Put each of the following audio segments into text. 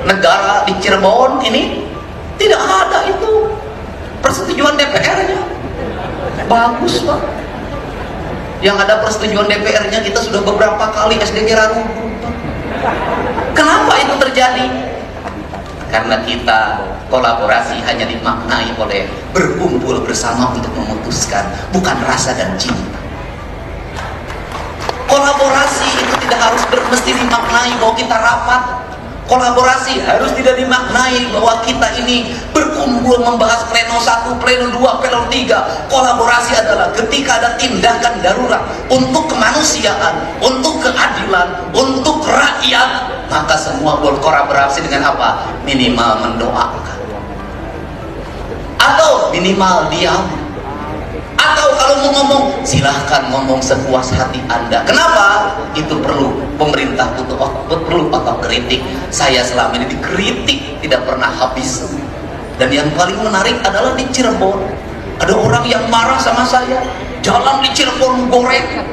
negara di Cirebon ini tidak ada itu persetujuan DPR-nya. Bagus Pak, yang ada persetujuan DPR-nya kita sudah beberapa kali SDG runtuh. Kenapa itu terjadi? Karena kita kolaborasi hanya dimaknai oleh berkumpul bersama untuk memutuskan, bukan rasa dan cinta. Kolaborasi itu tidak harus mesti dimaknai bahwa kita rapat. Kolaborasi harus tidak dimaknai bahwa kita ini berkumpul membahas pleno 1, pleno 2, pleno 3. Kolaborasi adalah ketika ada tindakan darurat untuk kemanusiaan, untuk keadilan, untuk rakyat, maka semua berkolaborasi dengan apa? Minimal mendoakan, atau minimal diam, atau kalau mau ngomong silahkan ngomong sepuas hati Anda. Kenapa? Itu perlu pemerintah perlu otokritik. Saya selama ini dikritik tidak pernah habis. Dan yang paling menarik adalah di Cirebon ada orang yang marah sama saya. Jalan di Cirebon goreng,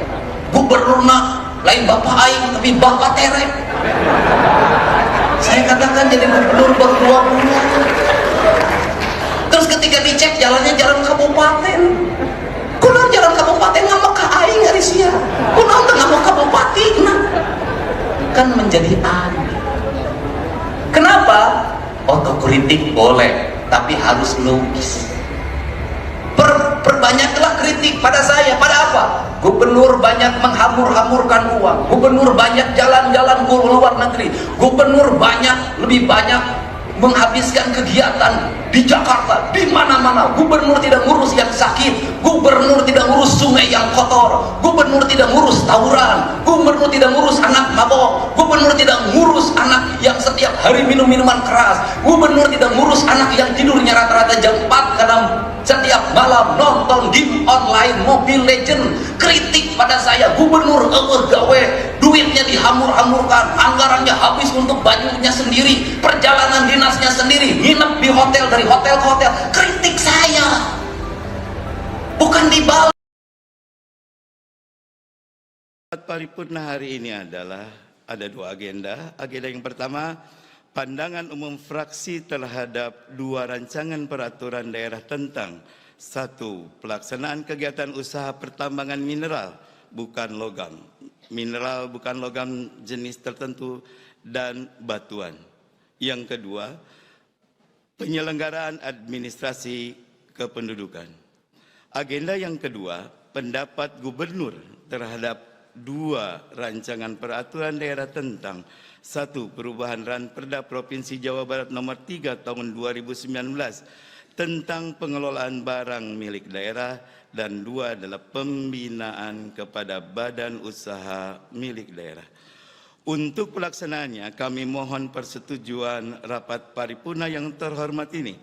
gubernurna lain bapak aing tapi bapak terek. Saya katakan jadi gubernur baru 2 bulan. Terus ketika dicek jalannya jalan kabupaten, kunaon jalan kabupaten ngama ka aing ari sia, kunaon teu ngama kabupaten, kan menjadi aneh. Kenapa? Otokritik boleh, tapi harus logis. Perbanyaklah kritik pada saya. Pada apa? Gubernur banyak menghamur-hamurkan uang, gubernur banyak jalan-jalan ke luar negeri, gubernur lebih banyak menghabiskan kegiatan di Jakarta, di mana-mana. Gubernur tidak ngurus yang sakit, gubernur tidak ngurus sungai yang kotor, gubernur tidak ngurus tawuran, gubernur tidak ngurus anak mabok, gubernur tidak ngurus anak yang setiap hari minum minuman keras, gubernur tidak ngurus anak yang tidurnya rata-rata jam 4 karena setiap malam nonton game online Mobile Legend. Kritik pada saya, gubernur gawe, duitnya dihamur-hamurkan, anggarannya habis untuk bajunya sendiri, perjalanan dinasnya sendiri, nginep di hotel, dari hotel ke hotel. Kritik saya bukan dibalas. Paripurna hari ini adalah ada 2 agenda. Agenda yang pertama, pandangan umum fraksi terhadap 2 rancangan peraturan daerah tentang 1. Pelaksanaan kegiatan usaha pertambangan mineral bukan logam, mineral bukan logam jenis tertentu dan batuan. Yang kedua, penyelenggaraan administrasi kependudukan. Agenda yang kedua, pendapat gubernur terhadap 2 rancangan peraturan daerah tentang 1. Perubahan Ranperda Provinsi Jawa Barat nomor 3 tahun 2019 tentang pengelolaan barang milik daerah, dan 2 adalah pembinaan kepada badan usaha milik daerah. Untuk pelaksanaannya kami mohon persetujuan rapat paripurna yang terhormat ini.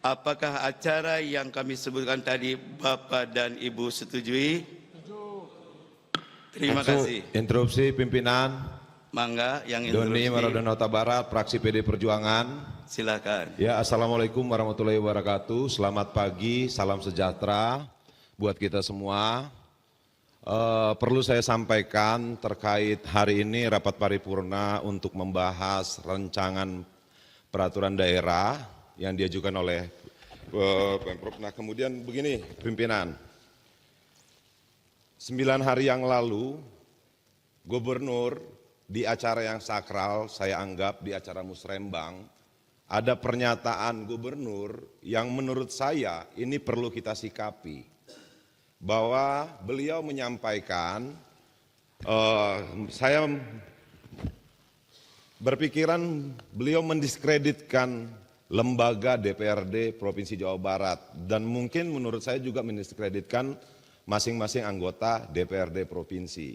Apakah acara yang kami sebutkan tadi Bapak dan Ibu setujui? Terima kasih. Interupsi pimpinan. Mangga yang Doni interupsi. Maradonota Barat, fraksi PD Perjuangan. Silakan. Ya, assalamualaikum warahmatullahi wabarakatuh. Selamat pagi, salam sejahtera buat kita semua. Perlu saya sampaikan terkait hari ini rapat paripurna untuk membahas rancangan peraturan daerah yang diajukan oleh Pemprov. Nah, kemudian begini pimpinan, 9 hari yang lalu gubernur di acara yang sakral, saya anggap di acara musrembang, ada pernyataan gubernur yang menurut saya ini perlu kita sikapi. Bahwa beliau menyampaikan, saya berpikiran beliau mendiskreditkan lembaga DPRD Provinsi Jawa Barat. Dan mungkin menurut saya juga mendiskreditkan masing-masing anggota DPRD Provinsi.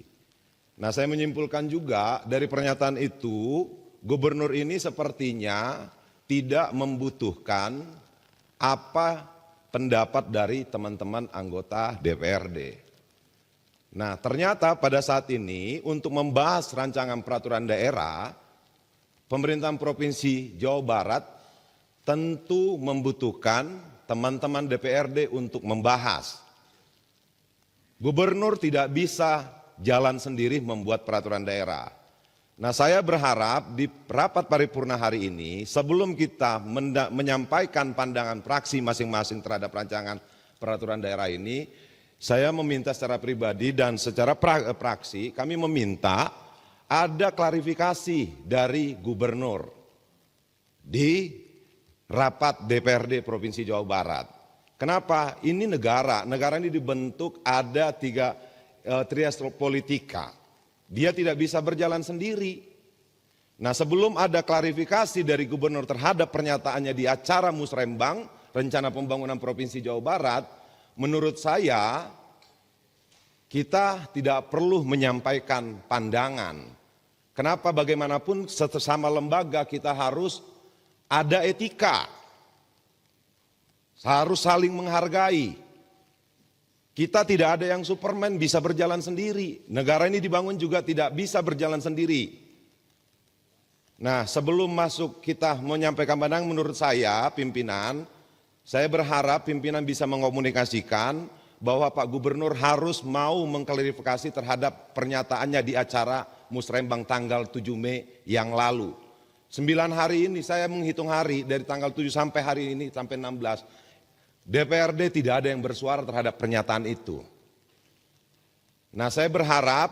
Nah, saya menyimpulkan juga dari pernyataan itu, gubernur ini sepertinya tidak membutuhkan apa pendapat dari teman-teman anggota DPRD. Nah, ternyata pada saat ini untuk membahas rancangan peraturan daerah, pemerintahan Provinsi Jawa Barat tentu membutuhkan teman-teman DPRD untuk membahas. Gubernur tidak bisa jalan sendiri membuat peraturan daerah. Nah, saya berharap di rapat paripurna hari ini, sebelum kita menyampaikan pandangan fraksi masing-masing terhadap rancangan peraturan daerah ini, saya meminta secara pribadi dan secara fraksi, kami meminta ada klarifikasi dari gubernur di rapat DPRD Provinsi Jawa Barat. Kenapa? Ini negara ini dibentuk ada tiga trias politika. Dia tidak bisa berjalan sendiri. Nah, sebelum ada klarifikasi dari gubernur terhadap pernyataannya di acara Musrembang, Rencana Pembangunan Provinsi Jawa Barat, menurut saya kita tidak perlu menyampaikan pandangan. Kenapa? Bagaimanapun sesama lembaga kita harus ada etika, harus saling menghargai. Kita tidak ada yang Superman bisa berjalan sendiri. Negara ini dibangun juga tidak bisa berjalan sendiri. Nah, sebelum masuk kita menyampaikan pandangan, menurut saya pimpinan, saya berharap pimpinan bisa mengomunikasikan bahwa Pak Gubernur harus mau mengklarifikasi terhadap pernyataannya di acara Musrembang tanggal 7 Mei yang lalu. 9 hari ini saya menghitung hari dari tanggal 7 sampai hari ini sampai 16. DPRD tidak ada yang bersuara terhadap pernyataan itu. Nah, saya berharap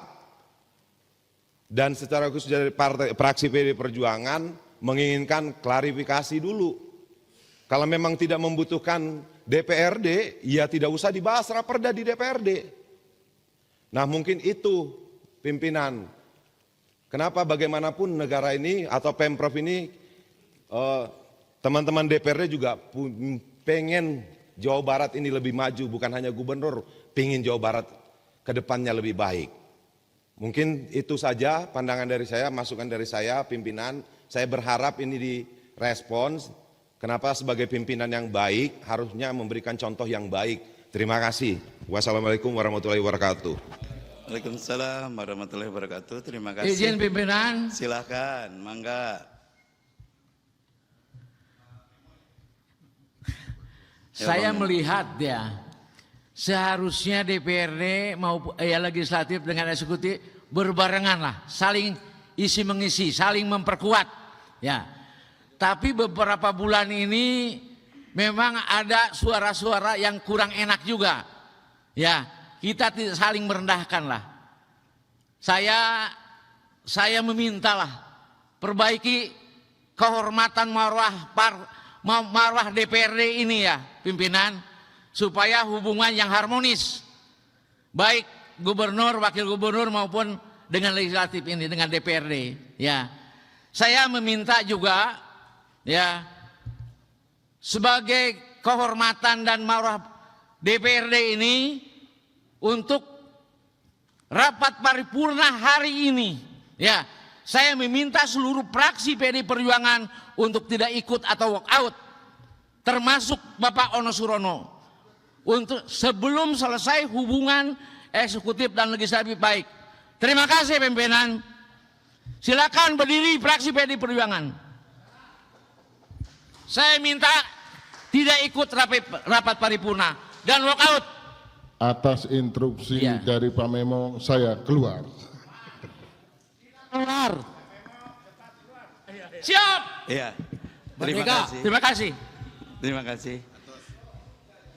dan secara khusus dari fraksi PD Perjuangan menginginkan klarifikasi dulu. Kalau memang tidak membutuhkan DPRD, ya tidak usah dibahas raperda di DPRD. Nah, mungkin itu pimpinan. Kenapa bagaimanapun negara ini atau Pemprov ini, teman-teman DPRD juga pengen Jawa Barat ini lebih maju, bukan hanya gubernur pengen Jawa Barat ke depannya lebih baik. Mungkin itu saja pandangan dari saya, masukan dari saya, pimpinan. Saya berharap ini direspons. Kenapa sebagai pimpinan yang baik harusnya memberikan contoh yang baik. Terima kasih. Wassalamualaikum warahmatullahi wabarakatuh. Waalaikumsalam warahmatullahi wabarakatuh. Terima kasih. Izin pimpinan. Silakan, mangga. Saya melihat ya, seharusnya DPRD maupun legislatif dengan eksekutif berbarengan lah, saling isi mengisi, saling memperkuat. Ya, tapi beberapa bulan ini memang ada suara-suara yang kurang enak juga. Ya, kita tidak saling merendahkan lah. Saya memintalah perbaiki kehormatan marwah DPRD ini ya pimpinan, supaya hubungan yang harmonis baik gubernur, wakil gubernur maupun dengan legislatif ini, dengan DPRD ya. Saya meminta juga ya, sebagai kehormatan dan marwah DPRD ini, untuk rapat paripurna hari ini ya, saya meminta seluruh fraksi PD Perjuangan untuk tidak ikut atau walk out, termasuk Bapak Ono Surono, untuk sebelum selesai hubungan eksekutif dan legislatif baik. Terima kasih pimpinan. Silakan berdiri fraksi PD Perjuangan. Saya minta tidak ikut rapat paripurna dan walk out. Atas instruksi dari Pak Memo, saya keluar. Keluar. Siap. Iya. Terima kasih. Terima kasih. Terima kasih.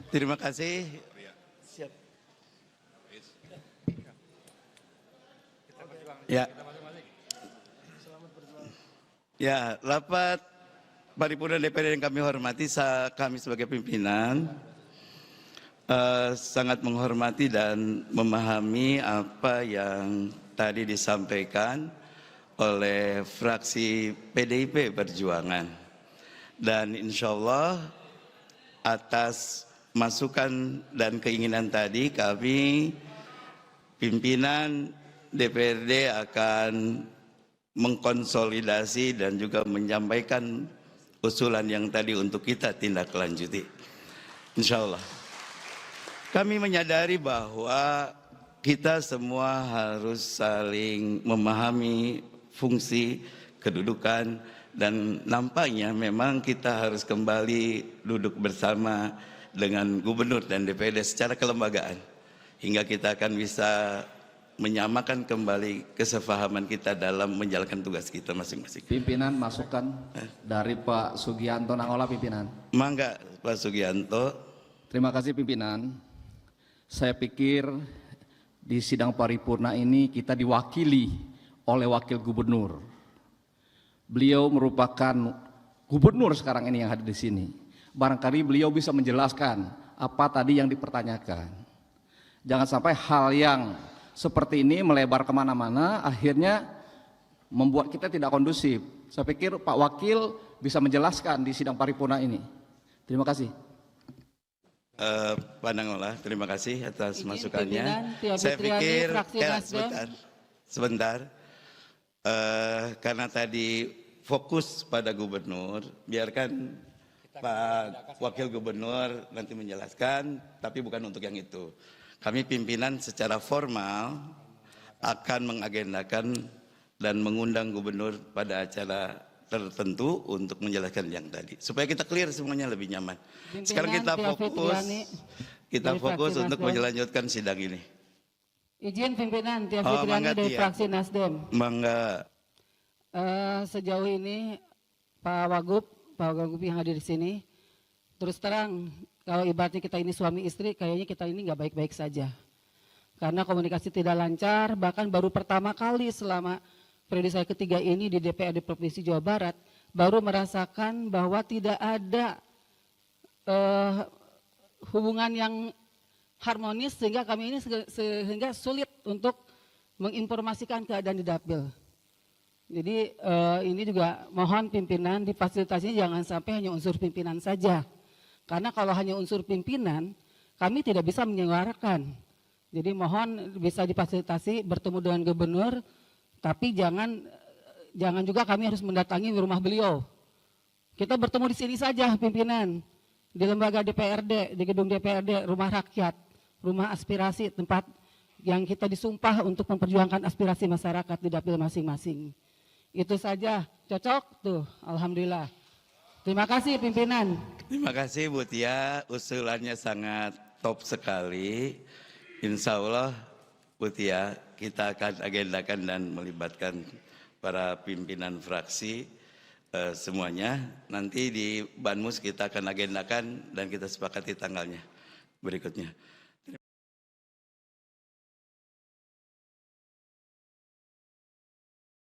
Terima kasih. Siap. Ya. Ya, rapat paripurna DPR yang kami hormati, kami sebagai pimpinan sangat menghormati dan memahami apa yang tadi disampaikan oleh fraksi PDIP Perjuangan, dan insya Allah atas masukan dan keinginan tadi kami pimpinan DPRD akan mengkonsolidasi dan juga menyampaikan usulan yang tadi untuk kita tindak lanjuti, insya Allah. Kami menyadari bahwa kita semua harus saling memahami fungsi, kedudukan, dan nampaknya memang kita harus kembali duduk bersama dengan gubernur dan DPRD secara kelembagaan, hingga kita akan bisa menyamakan kembali kesepahaman kita dalam menjalankan tugas kita masing-masing. Pimpinan masukan dari Pak Sugianto Nangola, pimpinan. Mangga Pak Sugianto. Terima kasih pimpinan. Saya pikir di sidang paripurna ini kita diwakili oleh wakil gubernur. Beliau merupakan gubernur sekarang ini yang hadir di sini. Barangkali beliau bisa menjelaskan apa tadi yang dipertanyakan. Jangan sampai hal yang seperti ini melebar kemana-mana, akhirnya membuat kita tidak kondusif. Saya pikir Pak Wakil bisa menjelaskan di sidang paripurna ini. Terima kasih. Pak Nangola, terima kasih atas masukannya. Tia Saya Fitriani, pikir fraksi Nasdem. sebentar. Karena tadi fokus pada gubernur, biarkan Pak Wakil Gubernur nanti menjelaskan, tapi bukan untuk yang itu. Kami pimpinan secara formal akan mengagendakan dan mengundang gubernur pada acara tertentu untuk menjelaskan yang tadi. Supaya kita clear semuanya lebih nyaman. Sekarang kita fokus untuk melanjutkan sidang ini. Izin pimpinan Tia Fitriani dari fraksi Nasdem. Mangga. Sejauh ini Pak Wagub yang hadir di sini, terus terang kalau ibaratnya kita ini suami istri, kayaknya kita ini nggak baik-baik saja. Karena komunikasi tidak lancar, bahkan baru pertama kali selama periode saya ketiga ini di DPRD Provinsi Jawa Barat, baru merasakan bahwa tidak ada hubungan yang harmonis sehingga kami ini sehingga sulit untuk menginformasikan keadaan di Dapil. Jadi ini juga mohon pimpinan difasilitasinya jangan sampai hanya unsur pimpinan saja. Karena kalau hanya unsur pimpinan, kami tidak bisa menyuarakan. Jadi mohon bisa difasilitasi bertemu dengan gubernur, tapi jangan juga kami harus mendatangi rumah beliau. Kita bertemu di sini saja pimpinan, di lembaga DPRD, di gedung DPRD, rumah rakyat, rumah aspirasi, tempat yang kita disumpah untuk memperjuangkan aspirasi masyarakat di dapil masing-masing. Itu saja, cocok tuh, alhamdulillah. Terima kasih pimpinan. Terima kasih Bu Tia, usulannya sangat top sekali. Insya Allah Bu Tia, kita akan agendakan dan melibatkan para pimpinan fraksi semuanya. Nanti di Banmus kita akan agendakan dan kita sepakati tanggalnya berikutnya.